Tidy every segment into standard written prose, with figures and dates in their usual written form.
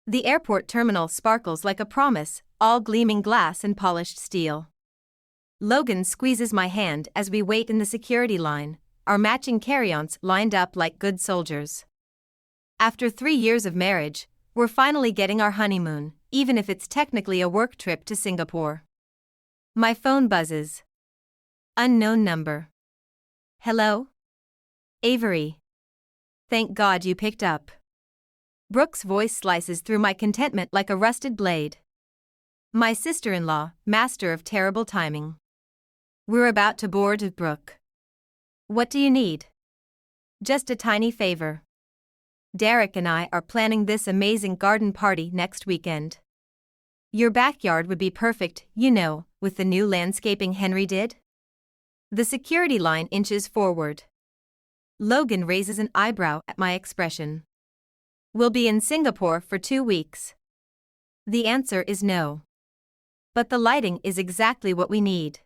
The airport terminal sparkles like a promise, all gleaming glass and polished steel. Logan squeezes my hand as we wait in the security line, our matching carry-ons lined up like good soldiers. After 3 years of marriage, we're finally getting our honeymoon, even if it's technically a work trip to Singapore. My phone buzzes. Unknown number. Hello? Avery. Thank God you picked up. Brooke's voice slices through my contentment like a rusted blade. My sister-in-law, master of terrible timing. We're about to board Brooke. What do you need? Just a tiny favor. Derek and I are planning this amazing garden party next weekend. Your backyard would be perfect, you know, with the new landscaping Henry did. The security line inches forward. Logan raises an eyebrow at my expression. We'll be in Singapore for 2 weeks. The answer is no. But the lighting is exactly what we need.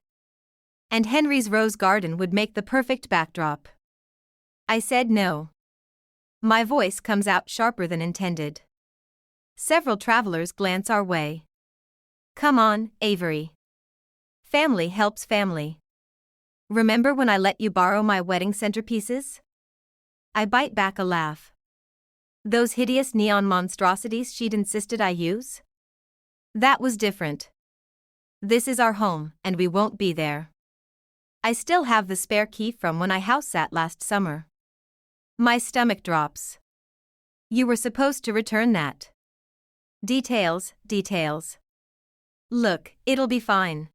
And Henry's rose garden would make the perfect backdrop. I said no. My voice comes out sharper than intended. Several travelers glance our way. Come on, Avery. Family helps family. Remember when I let you borrow my wedding centerpieces? I bite back a laugh. Those hideous neon monstrosities she'd insisted I use? That was different. This is our home, and we won't be there. I still have the spare key from when I house sat last summer. My stomach drops. You were supposed to return that. Details. Look, it'll be fine.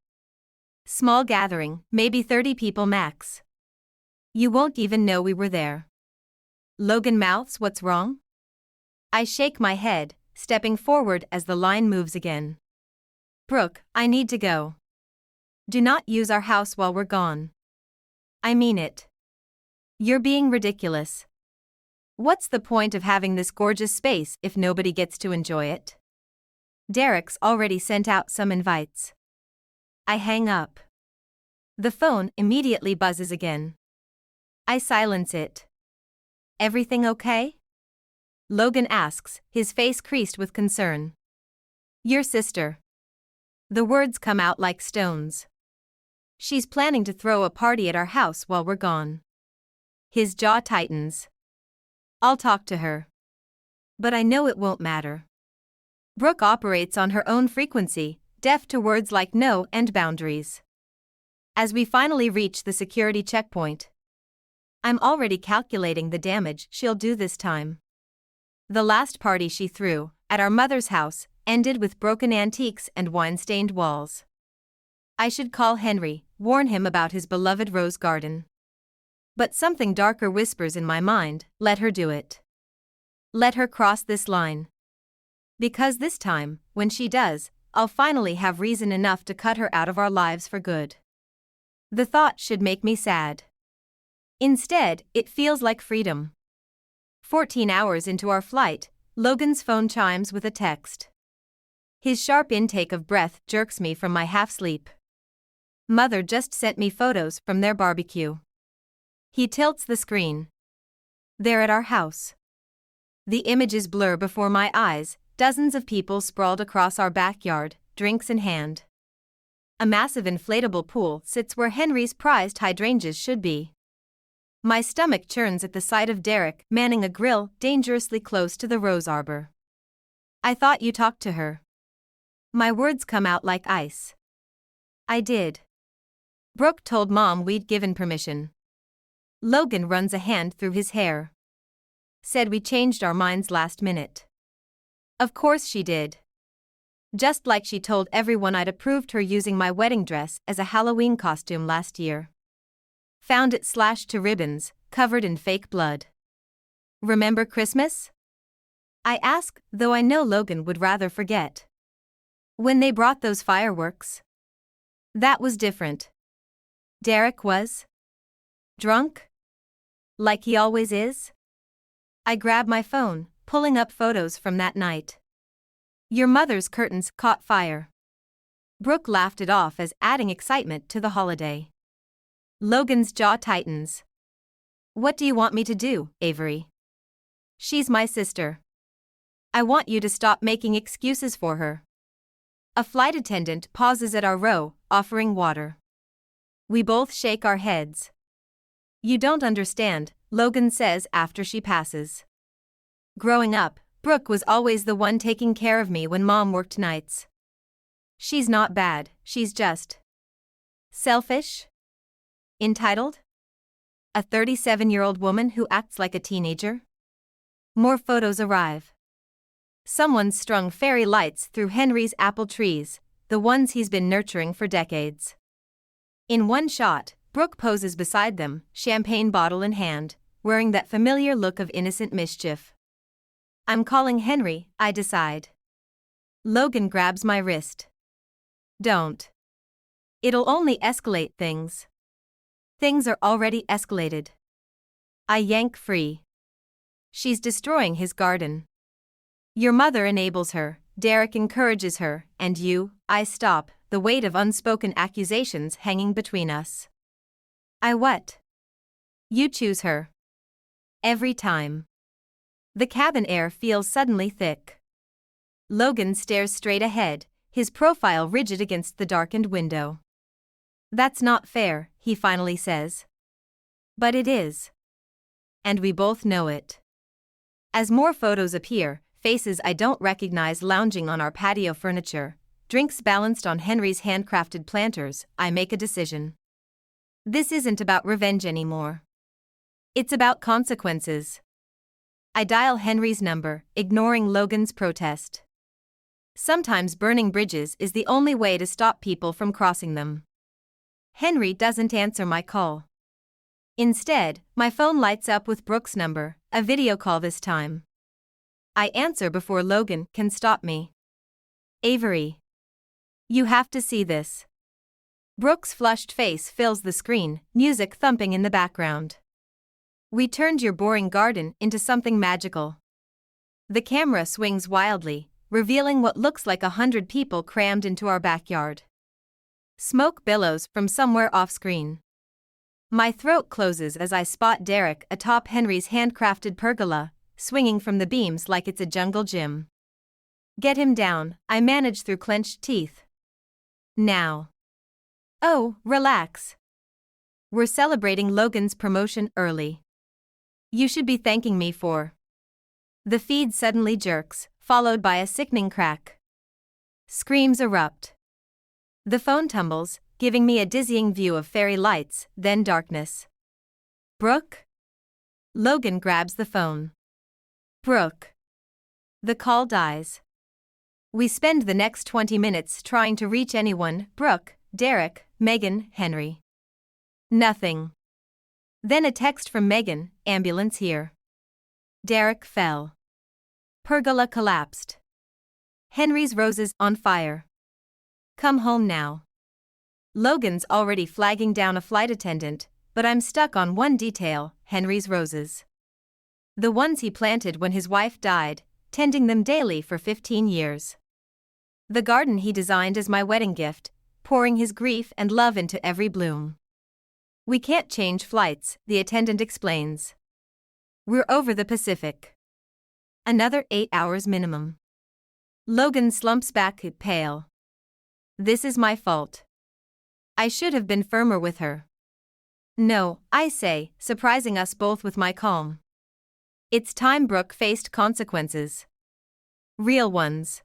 Small gathering, maybe 30 people max. You won't even know we were there. Logan mouths, what's wrong? I shake my head, stepping forward as the line moves again. Brooke, I need to go. Do not use our house while we're gone. I mean it. You're being ridiculous. What's the point of having this gorgeous space if nobody gets to enjoy it? Derek's already sent out some invites. I hang up. The phone immediately buzzes again. I silence it. Everything okay? Logan asks, his face creased with concern. Your sister. The words come out like stones. She's planning to throw a party at our house while we're gone. His jaw tightens. I'll talk to her. But I know it won't matter. Brooke operates on her own frequency, deaf to words like no and boundaries. As we finally reach the security checkpoint, I'm already calculating the damage she'll do this time. The last party she threw, at our mother's house, ended with broken antiques and wine-stained walls. I should call Henry, warn him about his beloved rose garden. But something darker whispers in my mind, let her do it. Let her cross this line. Because this time, when she does, I'll finally have reason enough to cut her out of our lives for good. The thought should make me sad. Instead, it feels like freedom. 14 hours into our flight, Logan's phone chimes with a text. His sharp intake of breath jerks me from my half-sleep. Mother just sent me photos from their barbecue. He tilts the screen. They're at our house. The images blur before my eyes, dozens of people sprawled across our backyard, drinks in hand. A massive inflatable pool sits where Henry's prized hydrangeas should be. My stomach churns at the sight of Derek manning a grill dangerously close to the rose arbor. I thought you talked to her. My words come out like ice. I did. Brooke told Mom we'd given permission. Logan runs a hand through his hair. Said we changed our minds last minute. Of course she did. Just like she told everyone I'd approved her using my wedding dress as a Halloween costume last year. Found it slashed to ribbons, covered in fake blood. Remember Christmas? I ask, though I know Logan would rather forget. When they brought those fireworks? That was different. Derek was drunk? Like he always is? I grab my phone, pulling up photos from that night. Your mother's curtains caught fire. Brooke laughed it off as adding excitement to the holiday. Logan's jaw tightens. What do you want me to do, Avery? She's my sister. I want you to stop making excuses for her. A flight attendant pauses at our row, offering water. We both shake our heads. You don't understand, Logan says after she passes. Growing up, Brooke was always the one taking care of me when Mom worked nights. She's not bad, she's just selfish? Entitled? A 37-year-old woman who acts like a teenager? More photos arrive. Someone's strung fairy lights through Henry's apple trees, the ones he's been nurturing for decades. In one shot, Brooke poses beside them, champagne bottle in hand, wearing that familiar look of innocent mischief. I'm calling Henry, I decide. Logan grabs my wrist. Don't. It'll only escalate things. Things are already escalated. I yank free. She's destroying his garden. Your mother enables her, Derek encourages her, and you, I stop, the weight of unspoken accusations hanging between us. I what? You choose her. Every time. The cabin air feels suddenly thick. Logan stares straight ahead, his profile rigid against the darkened window. That's not fair, he finally says. But it is. And we both know it. As more photos appear, faces I don't recognize lounging on our patio furniture, drinks balanced on Henry's handcrafted planters, I make a decision. This isn't about revenge anymore. It's about consequences. I dial Henry's number, ignoring Logan's protest. Sometimes burning bridges is the only way to stop people from crossing them. Henry doesn't answer my call. Instead, my phone lights up with Brooke's number, a video call this time. I answer before Logan can stop me. Avery. You have to see this. Brooke's flushed face fills the screen, music thumping in the background. We turned your boring garden into something magical. The camera swings wildly, revealing what looks like 100 people crammed into our backyard. Smoke billows from somewhere off-screen. My throat closes as I spot Derek atop Henry's handcrafted pergola, swinging from the beams like it's a jungle gym. Get him down, I manage through clenched teeth. Now. Oh, relax. We're celebrating Logan's promotion early. You should be thanking me for. The feed suddenly jerks, followed by a sickening crack. Screams erupt. The phone tumbles, giving me a dizzying view of fairy lights, then darkness. Brooke? Logan grabs the phone. Brooke. The call dies. We spend the next 20 minutes trying to reach anyone, Brooke, Derek, Megan, Henry. Nothing. Then a text from Megan, ambulance here. Derek fell. Pergola collapsed. Henry's roses on fire. Come home now. Logan's already flagging down a flight attendant, but I'm stuck on one detail, Henry's roses. The ones he planted when his wife died, tending them daily for 15 years. The garden he designed as my wedding gift, pouring his grief and love into every bloom. We can't change flights, the attendant explains. We're over the Pacific. Another 8 hours minimum. Logan slumps back, pale. This is my fault. I should have been firmer with her. No, I say, surprising us both with my calm. It's time Brooke faced consequences. Real ones.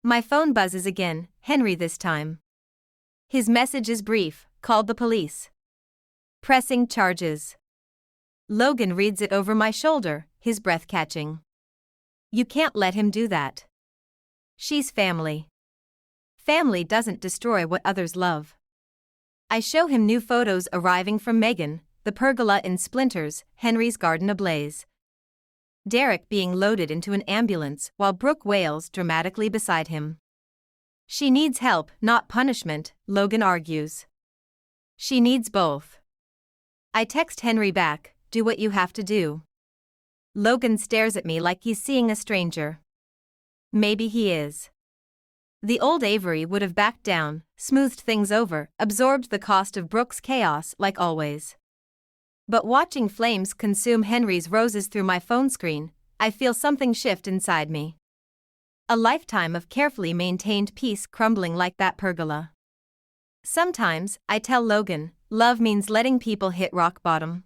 My phone buzzes again, Henry this time. His message is brief, called the police. Pressing charges. Logan reads it over my shoulder, his breath catching. You can't let him do that. She's family. Family doesn't destroy what others love. I show him new photos arriving from Megan, the pergola in splinters, Henry's garden ablaze. Derek being loaded into an ambulance while Brooke wails dramatically beside him. She needs help, not punishment, Logan argues. She needs both. I text Henry back, do what you have to do. Logan stares at me like he's seeing a stranger. Maybe he is. The old Avery would have backed down, smoothed things over, absorbed the cost of Brooke's chaos like always. But watching flames consume Henry's roses through my phone screen, I feel something shift inside me. A lifetime of carefully maintained peace crumbling like that pergola. Sometimes, I tell Logan, love means letting people hit rock bottom.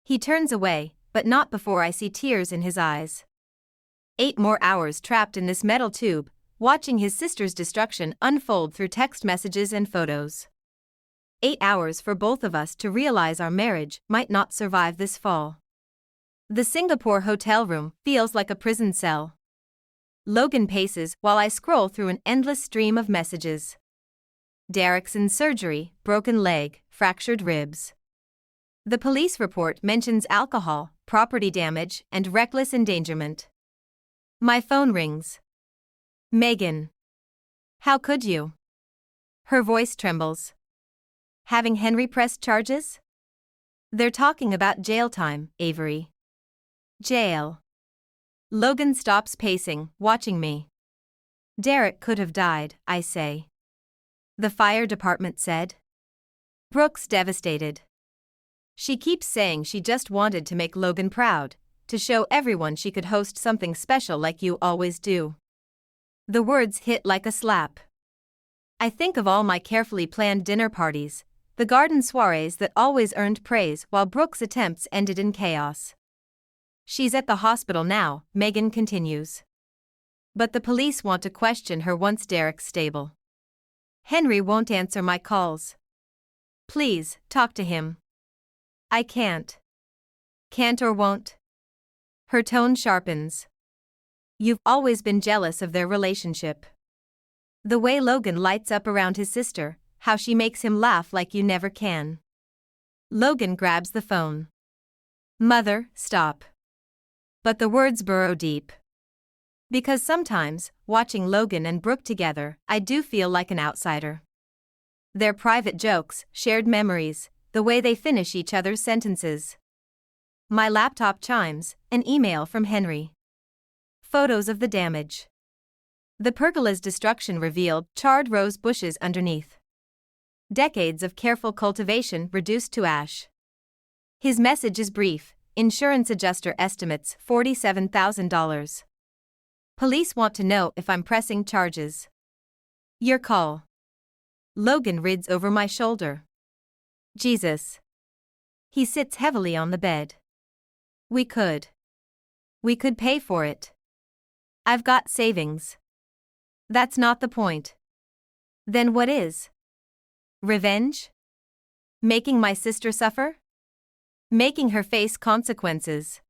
He turns away, but not before I see tears in his eyes. 8 more hours trapped in this metal tube, watching his sister's destruction unfold through text messages and photos. 8 hours for both of us to realize our marriage might not survive this fall. The Singapore hotel room feels like a prison cell. Logan paces while I scroll through an endless stream of messages. Derek's in surgery, broken leg, fractured ribs. The police report mentions alcohol, property damage, and reckless endangerment. My phone rings. Megan. How could you? Her voice trembles. Having Henry pressed charges? They're talking about jail time, Avery. Jail. Logan stops pacing, watching me. Derek could have died, I say. The fire department said. Brooke's devastated. She keeps saying she just wanted to make Logan proud, to show everyone she could host something special like you always do. The words hit like a slap. I think of all my carefully planned dinner parties, the garden soirees that always earned praise while Brooke's attempts ended in chaos. She's at the hospital now, Megan continues. But the police want to question her once Derek's stable. Henry won't answer my calls. Please, talk to him. I can't. Can't or won't? Her tone sharpens. You've always been jealous of their relationship. The way Logan lights up around his sister, how she makes him laugh like you never can. Logan grabs the phone. Mother, stop. But the words burrow deep. Because sometimes, watching Logan and Brooke together, I do feel like an outsider. Their private jokes, shared memories, the way they finish each other's sentences. My laptop chimes, an email from Henry. Photos of the damage. The pergola's destruction revealed charred rose bushes underneath. Decades of careful cultivation reduced to ash. His message is brief. Insurance adjuster estimates $47,000. Police want to know if I'm pressing charges. Your call. Logan rids over my shoulder. Jesus. He sits heavily on the bed. We could pay for it. I've got savings. That's not the point. Then what is? Revenge? Making my sister suffer? Making her face consequences.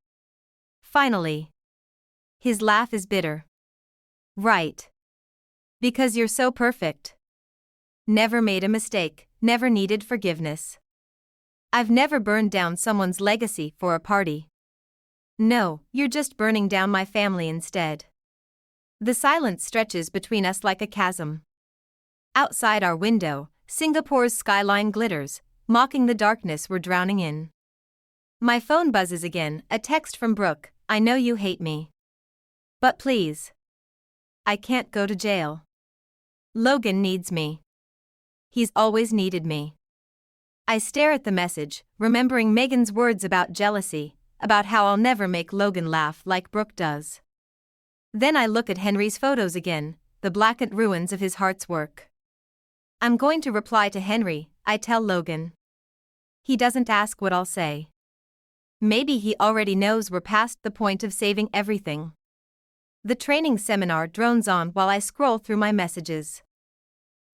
Finally. His laugh is bitter. Right. Because you're so perfect. Never made a mistake, never needed forgiveness. I've never burned down someone's legacy for a party. No, you're just burning down my family instead. The silence stretches between us like a chasm. Outside our window, Singapore's skyline glitters, mocking the darkness we're drowning in. My phone buzzes again, a text from Brooke. I know you hate me. But please. I can't go to jail. Logan needs me. He's always needed me. I stare at the message, remembering Megan's words about jealousy, about how I'll never make Logan laugh like Brooke does. Then I look at Henry's photos again, the blackened ruins of his heart's work. I'm going to reply to Henry, I tell Logan. He doesn't ask what I'll say. Maybe he already knows we're past the point of saving everything. The training seminar drones on while I scroll through my messages.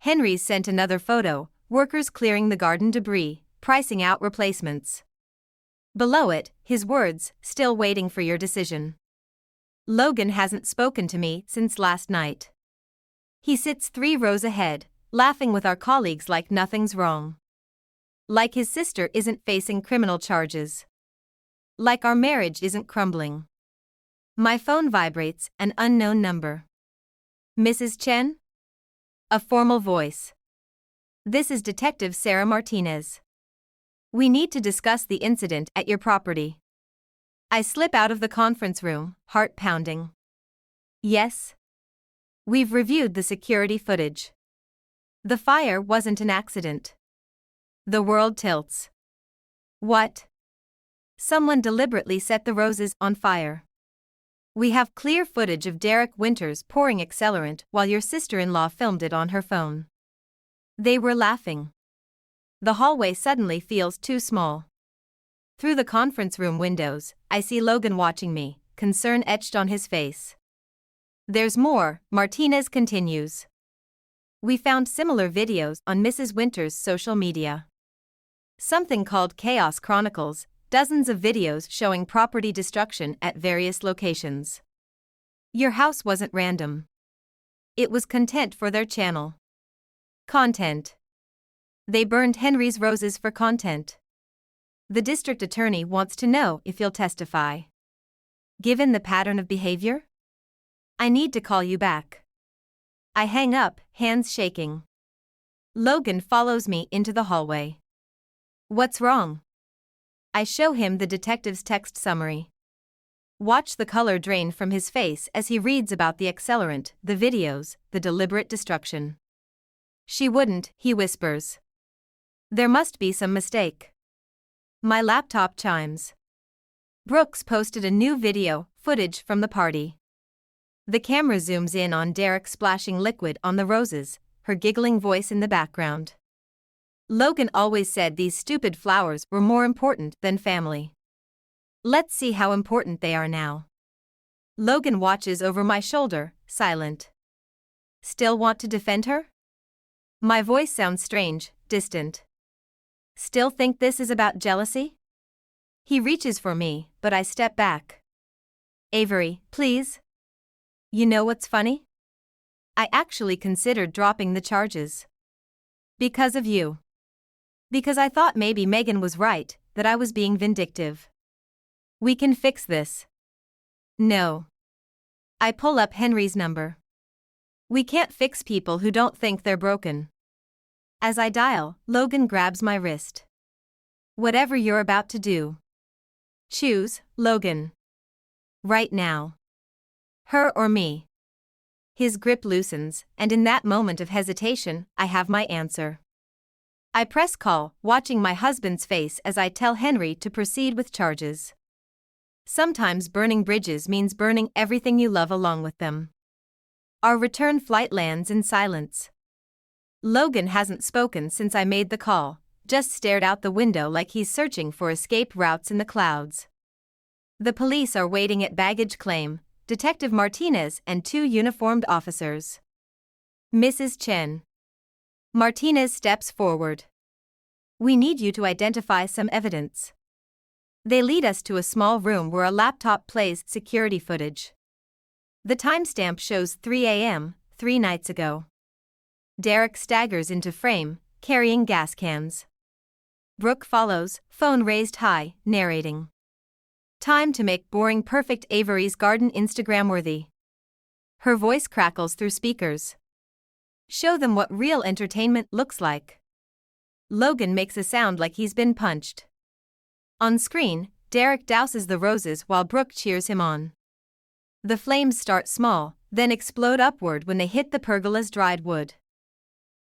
Henry's sent another photo, workers clearing the garden debris, pricing out replacements. Below it, his words, still waiting for your decision. Logan hasn't spoken to me since last night. He sits 3 rows ahead, laughing with our colleagues like nothing's wrong. Like his sister isn't facing criminal charges. Like our marriage isn't crumbling. My phone vibrates, an unknown number. Mrs. Chen? A formal voice. This is Detective Sarah Martinez. We need to discuss the incident at your property. I slip out of the conference room, heart pounding. Yes? We've reviewed the security footage. The fire wasn't an accident. The world tilts. What? Someone deliberately set the roses on fire. We have clear footage of Derek Winters pouring accelerant while your sister-in-law filmed it on her phone. They were laughing. The hallway suddenly feels too small. Through the conference room windows, I see Logan watching me, concern etched on his face. There's more, Martinez continues. We found similar videos on Mrs. Winters' social media. Something called Chaos Chronicles, dozens of videos showing property destruction at various locations. Your house wasn't random. It was content for their channel. Content. They burned Henry's roses for content. The district attorney wants to know if you'll testify. Given the pattern of behavior? I need to call you back. I hang up, hands shaking. Logan follows me into the hallway. What's wrong? I show him the detective's text summary. Watch the color drain from his face as he reads about the accelerant, the videos, the deliberate destruction. She wouldn't, he whispers. There must be some mistake. My laptop chimes. Brooks posted a new video, footage from the party. The camera zooms in on Derek splashing liquid on the roses, her giggling voice in the background. Logan always said these stupid flowers were more important than family. Let's see how important they are now. Logan watches over my shoulder, silent. Still want to defend her? My voice sounds strange, distant. Still think this is about jealousy? He reaches for me, but I step back. Avery, please. You know what's funny? I actually considered dropping the charges. Because of you. Because I thought maybe Megan was right, that I was being vindictive. We can fix this. No. I pull up Henry's number. We can't fix people who don't think they're broken. As I dial, Logan grabs my wrist. Whatever you're about to do. Choose, Logan. Right now. Her or me. His grip loosens, and in that moment of hesitation, I have my answer. I press call, watching my husband's face as I tell Henry to proceed with charges. Sometimes burning bridges means burning everything you love along with them. Our return flight lands in silence. Logan hasn't spoken since I made the call, just stared out the window like he's searching for escape routes in the clouds. The police are waiting at baggage claim, Detective Martinez and 2 uniformed officers. Mrs. Chen. Martinez steps forward. We need you to identify some evidence. They lead us to a small room where a laptop plays security footage. The timestamp shows 3 a.m., 3 nights ago. Derek staggers into frame, carrying gas cans. Brooke follows, phone raised high, narrating. Time to make boring perfect Avery's garden Instagram-worthy. Her voice crackles through speakers. Show them what real entertainment looks like. Logan makes a sound like he's been punched. On screen, Derek douses the roses while Brooke cheers him on. The flames start small, then explode upward when they hit the pergola's dried wood.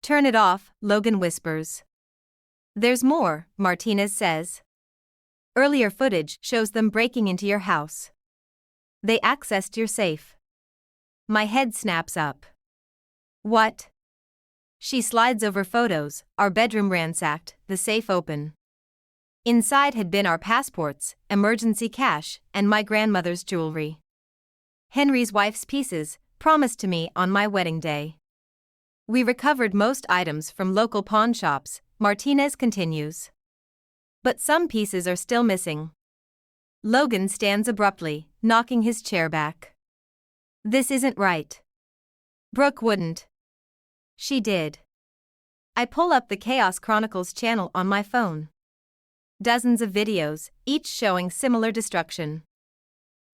Turn it off, Logan whispers. There's more, Martinez says. Earlier footage shows them breaking into your house. They accessed your safe. My head snaps up. What? She slides over photos, our bedroom ransacked, the safe open. Inside had been our passports, emergency cash, and my grandmother's jewelry. Henry's wife's pieces, promised to me on my wedding day. We recovered most items from local pawn shops, Martinez continues. But some pieces are still missing. Logan stands abruptly, knocking his chair back. This isn't right. Brooke wouldn't. She did. I pull up the Chaos Chronicles channel on my phone. Dozens of videos, each showing similar destruction.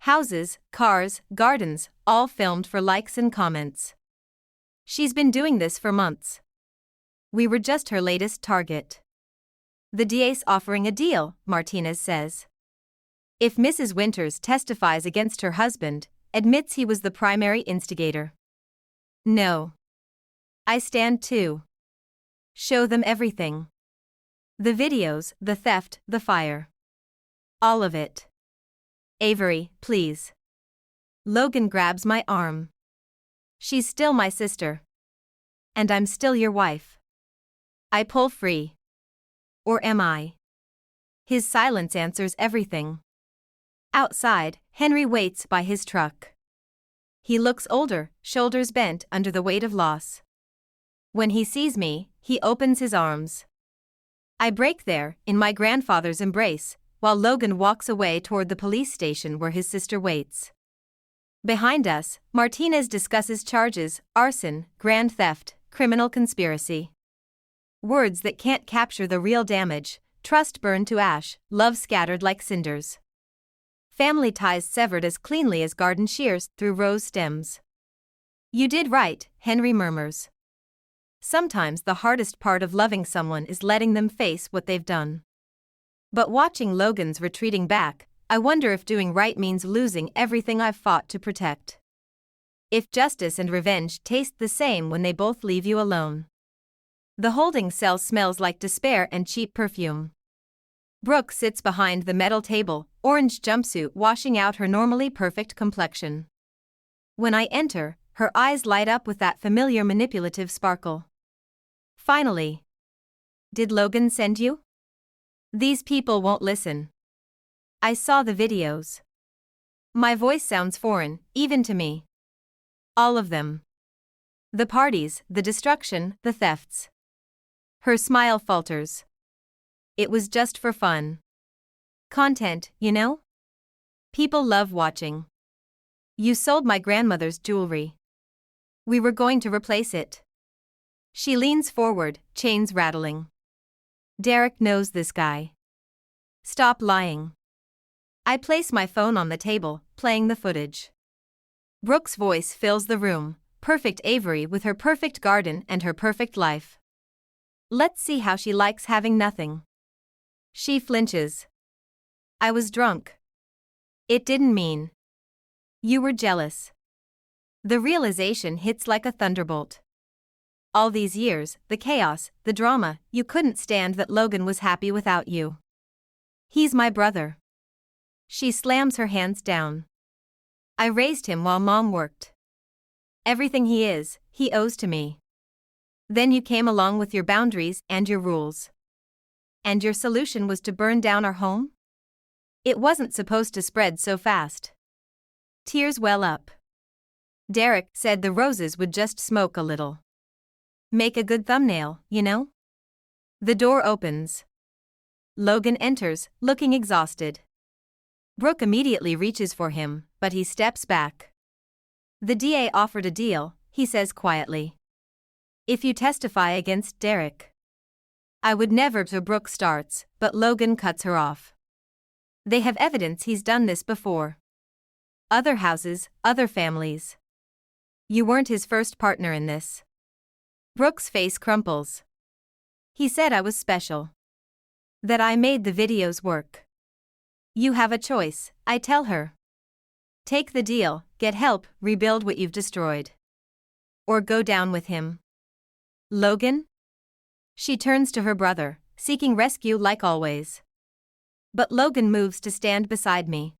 Houses, cars, gardens, all filmed for likes and comments. She's been doing this for months. We were just her latest target. The DA's offering a deal, Martinez says. If Mrs. Winters testifies against her husband, admits he was the primary instigator. No. I stand too. Show them everything. The videos, the theft, the fire. All of it. Avery, please. Logan grabs my arm. She's still my sister. And I'm still your wife. I pull free. Or am I? His silence answers everything. Outside, Henry waits by his truck. He looks older, shoulders bent under the weight of loss. When he sees me, he opens his arms. I break there, in my grandfather's embrace, while Logan walks away toward the police station where his sister waits. Behind us, Martinez discusses charges: arson, grand theft, criminal conspiracy. Words that can't capture the real damage: trust burned to ash, love scattered like cinders. Family ties severed as cleanly as garden shears through rose stems. You did right, Henry murmurs. Sometimes the hardest part of loving someone is letting them face what they've done. But watching Logan's retreating back, I wonder if doing right means losing everything I've fought to protect. If justice and revenge taste the same when they both leave you alone. The holding cell smells like despair and cheap perfume. Brooke sits behind the metal table, orange jumpsuit washing out her normally perfect complexion. When I enter, her eyes light up with that familiar manipulative sparkle. Finally. Did Logan send you? These people won't listen. I saw the videos. My voice sounds foreign, even to me. All of them. The parties, the destruction, the thefts. Her smile falters. It was just for fun. Content, you know? People love watching. You sold my grandmother's jewelry. We were going to replace it. She leans forward, chains rattling. Derek knows this guy. Stop lying. I place my phone on the table, playing the footage. Brooke's voice fills the room, perfect Avery with her perfect garden and her perfect life. Let's see how she likes having nothing. She flinches. I was drunk. It didn't mean. You were jealous. The realization hits like a thunderbolt. All these years, the chaos, the drama, you couldn't stand that Logan was happy without you. He's my brother. She slams her hands down. I raised him while Mom worked. Everything he is, he owes to me. Then you came along with your boundaries and your rules. And your solution was to burn down our home? It wasn't supposed to spread so fast. Tears well up. Derek said the roses would just smoke a little. Make a good thumbnail, you know? The door opens. Logan enters, looking exhausted. Brooke immediately reaches for him, but he steps back. The DA offered a deal, he says quietly. If you testify against Derek. I would never. Brooke starts, but Logan cuts her off. They have evidence he's done this before. Other houses, other families. You weren't his first partner in this. Brooke's face crumples. He said I was special. That I made the videos work. You have a choice, I tell her. Take the deal, get help, rebuild what you've destroyed. Or go down with him. Logan? She turns to her brother, seeking rescue like always. But Logan moves to stand beside me.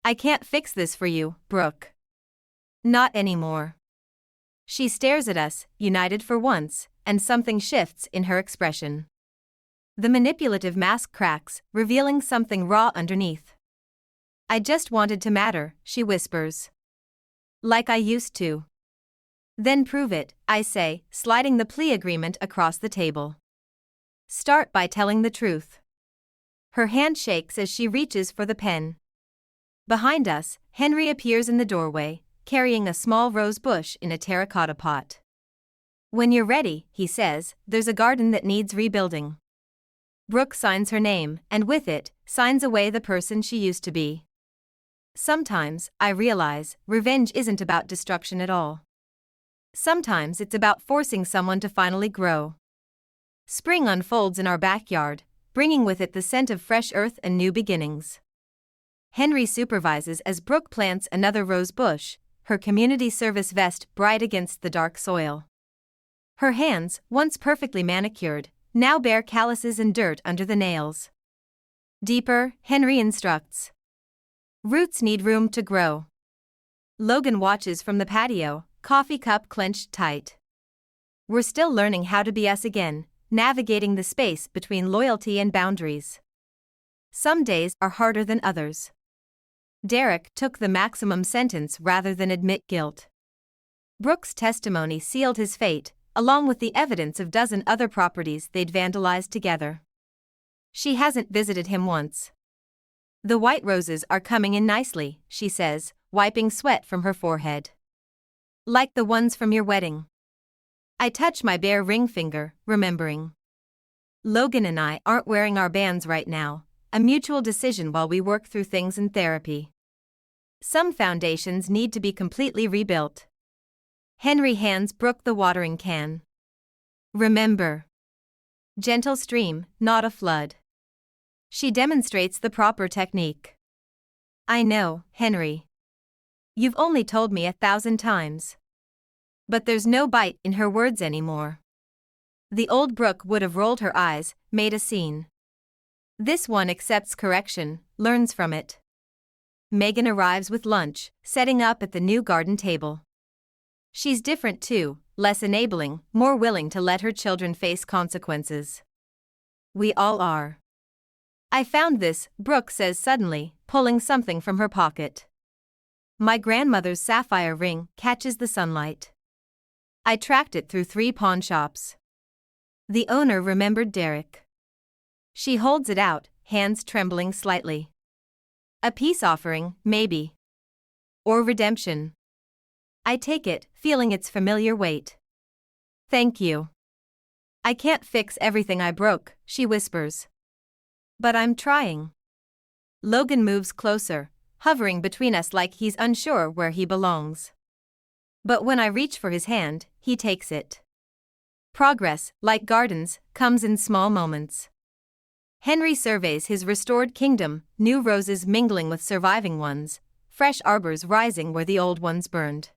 I can't fix this for you, Brooke. Not anymore. She stares at us, united for once, and something shifts in her expression. The manipulative mask cracks, revealing something raw underneath. I just wanted to matter, she whispers. Like I used to. Then prove it, I say, sliding the plea agreement across the table. Start by telling the truth. Her hand shakes as she reaches for the pen. Behind us, Henry appears in the doorway, carrying a small rose bush in a terracotta pot. When you're ready, he says, there's a garden that needs rebuilding. Brooke signs her name, and with it, signs away the person she used to be. Sometimes, I realize, revenge isn't about destruction at all. Sometimes it's about forcing someone to finally grow. Spring unfolds in our backyard, bringing with it the scent of fresh earth and new beginnings. Henry supervises as Brooke plants another rose bush, her community service vest bright against the dark soil. Her hands, once perfectly manicured, now bear calluses and dirt under the nails. Deeper, Henry instructs. Roots need room to grow. Logan watches from the patio, coffee cup clenched tight. We're still learning how to be us again, navigating the space between loyalty and boundaries. Some days are harder than others. Derek took the maximum sentence rather than admit guilt. Brooke's testimony sealed his fate, along with the evidence of dozen other properties they'd vandalized together. She hasn't visited him once. The white roses are coming in nicely, she says, wiping sweat from her forehead. Like the ones from your wedding. I touch my bare ring finger, remembering. Logan and I aren't wearing our bands right now, a mutual decision while we work through things in therapy. Some foundations need to be completely rebuilt. Henry hands Brooke the watering can. Remember. Gentle stream, not a flood. She demonstrates the proper technique. I know, Henry. You've only told me 1,000 times. But there's no bite in her words anymore. The old Brooke would have rolled her eyes, made a scene. This one accepts correction, learns from it. Megan arrives with lunch, setting up at the new garden table. She's different too, less enabling, more willing to let her children face consequences. We all are. I found this, Brooke says suddenly, pulling something from her pocket. My grandmother's sapphire ring catches the sunlight. I tracked it through 3 pawn shops. The owner remembered Derek. She holds it out, hands trembling slightly. A peace offering, maybe. Or redemption. I take it, feeling its familiar weight. Thank you. I can't fix everything I broke, she whispers. But I'm trying. Logan moves closer, hovering between us like he's unsure where he belongs. But when I reach for his hand, he takes it. Progress, like gardens, comes in small moments. Henry surveys his restored kingdom, new roses mingling with surviving ones, fresh arbors rising where the old ones burned.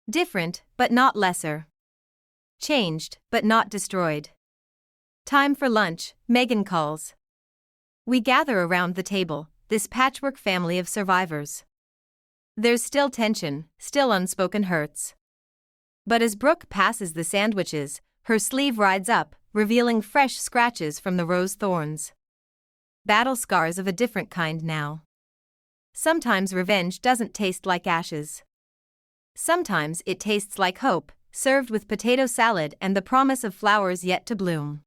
Different, but not lesser. Changed, but not destroyed. Time for lunch, Megan calls. We gather around the table, this patchwork family of survivors. There's still tension, still unspoken hurts. But as Brooke passes the sandwiches, her sleeve rides up, revealing fresh scratches from the rose thorns. Battle scars of a different kind now. Sometimes revenge doesn't taste like ashes. Sometimes it tastes like hope, served with potato salad and the promise of flowers yet to bloom.